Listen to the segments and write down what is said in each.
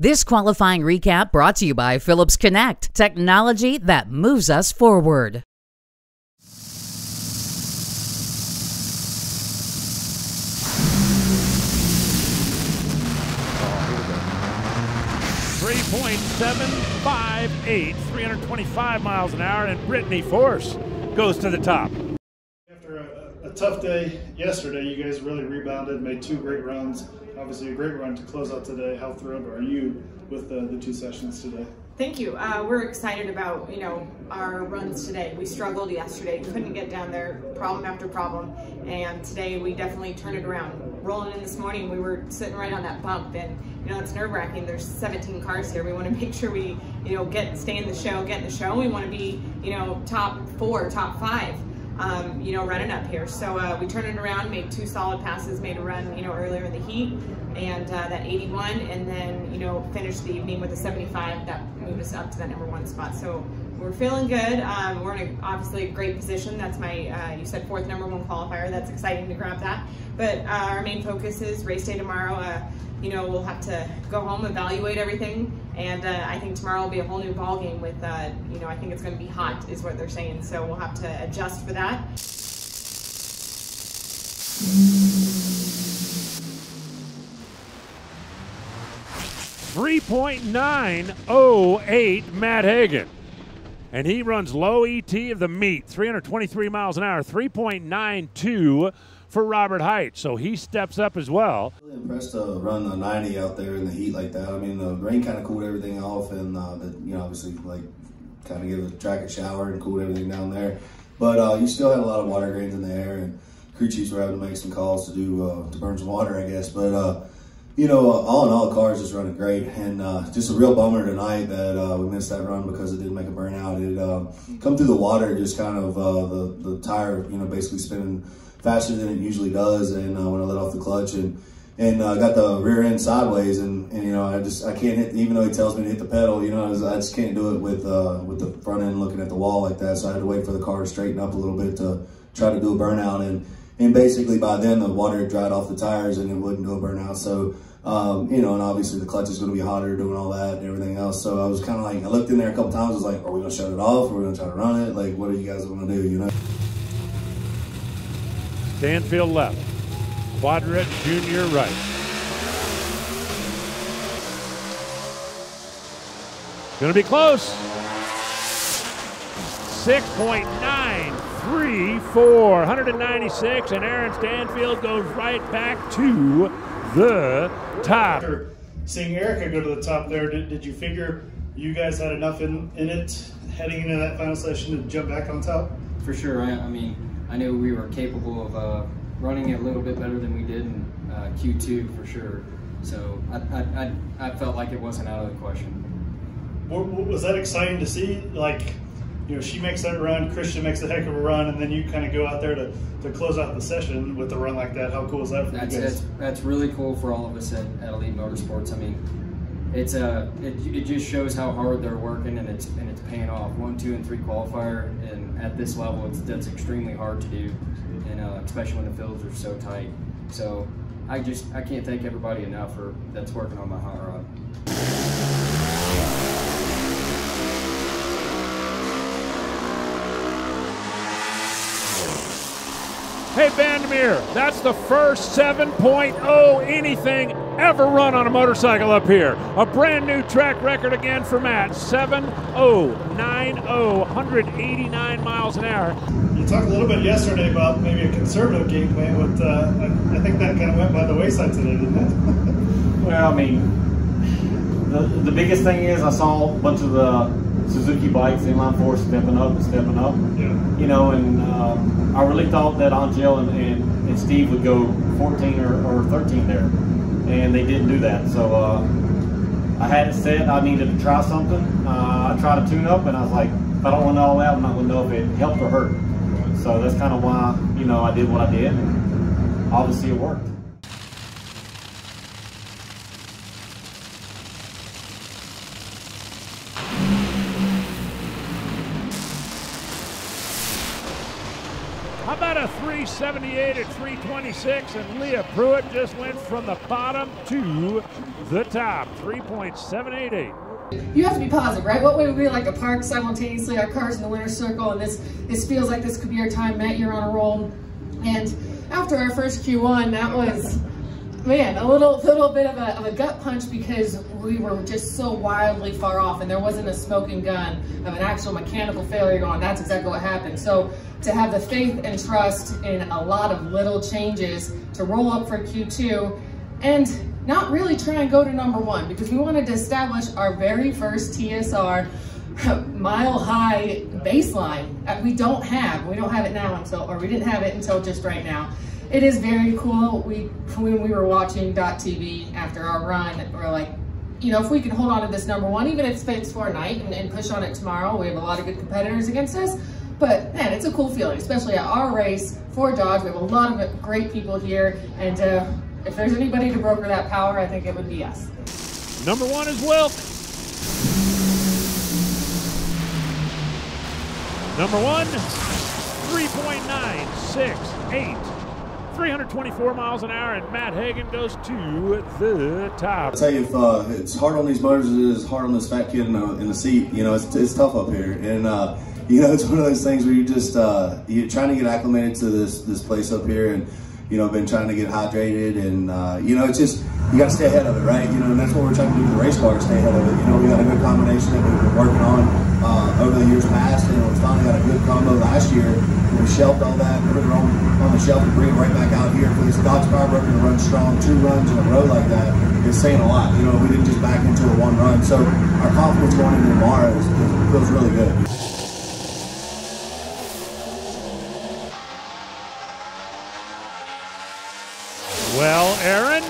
This qualifying recap brought to you by Phillips Connect, technology that moves us forward. .758, 325 miles an hour, and Brittany Force goes to the top. After a tough day yesterday, you guys really rebounded, made two great runs. Obviously a great run to close out today. How thrilled are you with the two sessions today? Thank you. We're excited about, our runs today. We struggled yesterday, couldn't get down there, problem after problem, and today we definitely turned it around. Rolling in this morning, we were sitting right on that bump, and it's nerve-wracking. There's 17 cars here. We want to make sure we, stay in the show, get in the show. We want to be, top 4, top 5. Running up here. So we turned it around, made two solid passes, made a run, earlier in the heat, and that 81, and then, finished the evening with a 75 that moved us up to that #1 spot. So we're feeling good. We're in obviously a great position. That's my, you said 4th #1 qualifier. That's exciting to grab that. But our main focus is race day tomorrow. We'll have to go home, evaluate everything, and I think tomorrow will be a whole new ball game with, I think it's going to be hot is what they're saying, so we'll have to adjust for that. .908 Matt Hagen, and he runs low ET of the meet, 323 miles an hour, 3.92 for Robert Height, so he steps up as well. Really impressed to run the 90 out there in the heat like that. I mean, the rain kind of cooled everything off, and obviously kind of gave the track a shower and cooled everything down there. But you still had a lot of water grains in the air, and crew chiefs were having to make some calls to burn some water, I guess. But all in all, the car's just running great, and just a real bummer tonight that we missed that run because it didn't make a burnout. It come through the water, just kind of the tire, basically spinning faster than it usually does, and when I let off the clutch and got the rear end sideways, and I can't hit, even though he tells me to hit the pedal, I just can't do it with the front end looking at the wall like that. So I had to wait for the car to straighten up a little bit to try to do a burnout, and basically by then the water had dried off the tires and it wouldn't do a burnout. So and obviously the clutch is going to be hotter doing all that and everything else. So I was kind of like, I looked in there a couple times, I was like, are we going to shut it off? Are we going to try to run it? Like, what are you guys going to do, Stanfield left, Quadrat Jr. right. Gonna be close. 6.934, 196, and Aaron Stanfield goes right back to the top. After seeing Erica go to the top there, did you figure you guys had enough in it heading into that final session to jump back on top? For sure. I knew we were capable of running it a little bit better than we did in Q2 for sure. So I felt like it wasn't out of the question. Was that exciting to see? Like, she makes that run, Christian makes a heck of a run, and then you kind of go out there to close out the session with a run like that. How cool is that for you guys? That's really cool for all of us at Elite Motorsports. It's it just shows how hard they're working, and it's paying off. 1, 2, and 3 qualifier, and at this level, that's extremely hard to do, and especially when the fields are so tight. So I can't thank everybody enough that's working on my hot rod. Hey Bandimere, that's the first 7.0 anything ever run on a motorcycle up here. A brand new track record again for Matt, 7.090, 189 miles an hour. You talked a little bit yesterday about maybe a conservative game plan, but I think that kind of went by the wayside today, didn't it? Well, the biggest thing is I saw a bunch of the Suzuki bikes, inline four stepping up. Yeah. And I really thought that Angel and Steve would go 14 or 13 there, and they didn't do that. So I had it set. I needed to try something. I tried to tune up, and I was like, if I don't want to all out, I'm not going to know if it helped or hurt. So that's kind of why I did what I did, and obviously it worked. about a 378 at 326, and Leah Pruitt just went from the bottom to the top, 3.788. You have to be positive, right? What way would we like to park simultaneously our cars in the winner's circle, and this feels like this could be our time. Matt, you're on a roll. And after our first Q1, that was, man, a little bit of a gut punch, because we were just so wildly far off, and there wasn't a smoking gun of an actual mechanical failure going. That's exactly what happened. So to have the faith and trust in a lot of little changes to roll up for Q2, and not really try and go to number 1, because we wanted to establish our very first TSR mile-high baseline. We don't have it now until, or we didn't have it until just right now. It is very cool. When we were watching .TV after our run, we're like, you know, if we can hold on to this number 1, even if it's for a night, and push on it tomorrow. We have a lot of good competitors against us, but man, it's a cool feeling, especially at our race for Dodge. We have a lot of great people here, and if there's anybody to broker that power, I think it would be us. Number 1 is Wilk. Number 1, 3.968. 324 miles an hour, and Matt Hagen goes to the top. I'll tell you, if it's hard on these motors, it is hard on this fat kid in the seat. You know, it's tough up here, and you know, it's one of those things where you're just you're trying to get acclimated to this place up here, and you know, been trying to get hydrated, and you know, it's just, you got to stay ahead of it, right? You know, and that's what we're trying to do with the race car, stay ahead of it. You know, we got a good combination that we've been working on over the years past, and we finally got a good combo last year. We shelved all that, put it on the shelf, and bring it right back out here for this Dodge car broker to run strong 2 runs in a row like that. It's saying a lot. You know, we didn't just back into a 1 run, so our confidence going into tomorrow feels really good. Well, Aaron,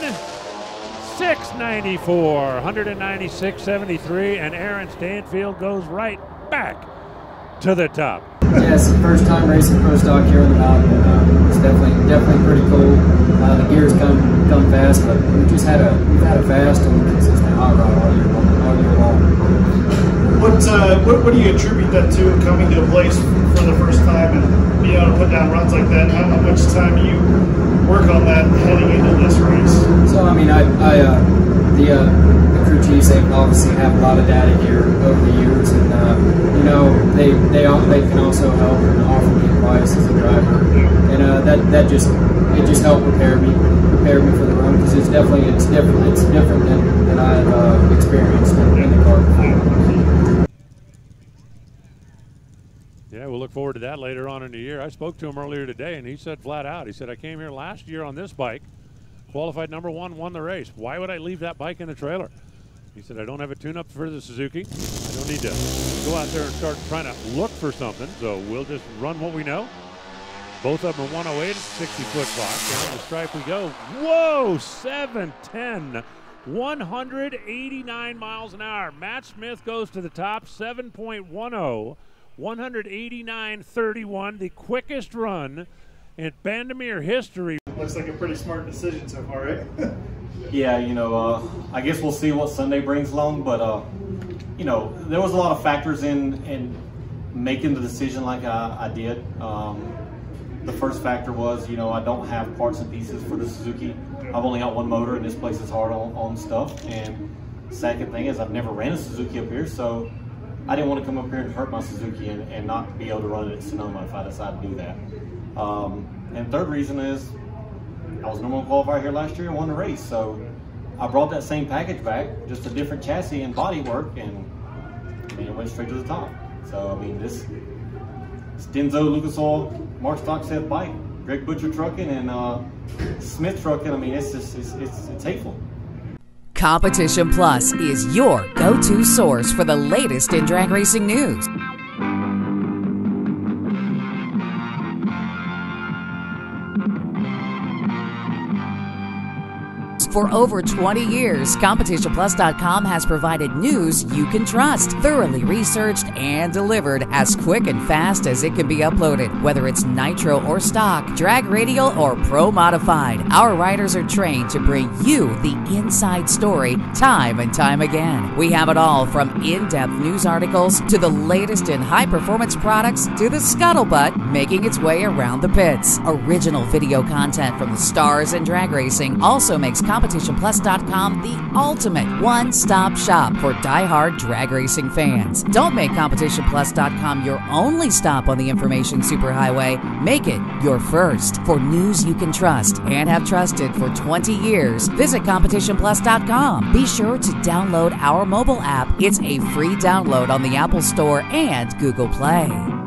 694, 196.73, and Aaron Stanfield goes right back to the top. Yeah, it's the first time racing pro stock here on the mountain, and it's definitely pretty cool. The gears come fast, but we've had a fast and consistent hot rod all year long. What do you attribute that to, coming to a place for the first time and being able to put down runs like that? How much time do you work on that heading into this race? So I mean, the crew chiefs, they obviously have a lot of data here over the years, and you know, they can also help and offer me advice as a driver, and that just helped prepare me for the run, because it's different than I've experienced in the car before. Yeah, we'll look forward to that later on in the year. I spoke to him earlier today, and he said flat out, he said, I came here last year on this bike, qualified number 1, won the race. Why would I leave that bike in the trailer? He said, I don't have a tune-up for the Suzuki. I don't need to go out there and start trying to look for something, so we'll just run what we know. Both of them are 108 at 60-foot box. Down the stripe we go. Whoa, 710. 189 miles an hour. Matt Smith goes to the top, 7.10. 189.31, the quickest run in Bandimere history. Looks like a pretty smart decision so far, right? Yeah, you know, I guess we'll see what Sunday brings along, but you know, there was a lot of factors in making the decision like I did. The first factor was, you know, I don't have parts and pieces for the Suzuki. I've only got 1 motor, and this place is hard on stuff. And second thing is, I've never ran a Suzuki up here, so I didn't want to come up here and hurt my Suzuki and not be able to run it at Sonoma if I decide to do that. And third reason is, I was number 1 qualifier here last year and won the race, so I brought that same package back, just a different chassis and body work, and I mean, it went straight to the top. So I mean, this Denzo Lucas Oil Mark Stockseth bike, Greg Butcher trucking, and Smith trucking. I mean, it's just it's hateful. Competition Plus is your go-to source for the latest in drag racing news. For over 20 years, CompetitionPlus.com has provided news you can trust, thoroughly researched and delivered as quick and fast as it can be uploaded. Whether it's nitro or stock, drag radial or pro modified, our writers are trained to bring you the inside story time and time again. We have it all from in-depth news articles to the latest in high-performance products to the scuttlebutt making its way around the pits. Original video content from the stars in drag racing also makes CompetitionPlus.com the ultimate one-stop shop for die-hard drag racing fans. Don't make CompetitionPlus.com your only stop on the information superhighway. Make it your first. For news you can trust and have trusted for 20 years, visit CompetitionPlus.com. Be sure to download our mobile app. It's a free download on the Apple Store and Google Play.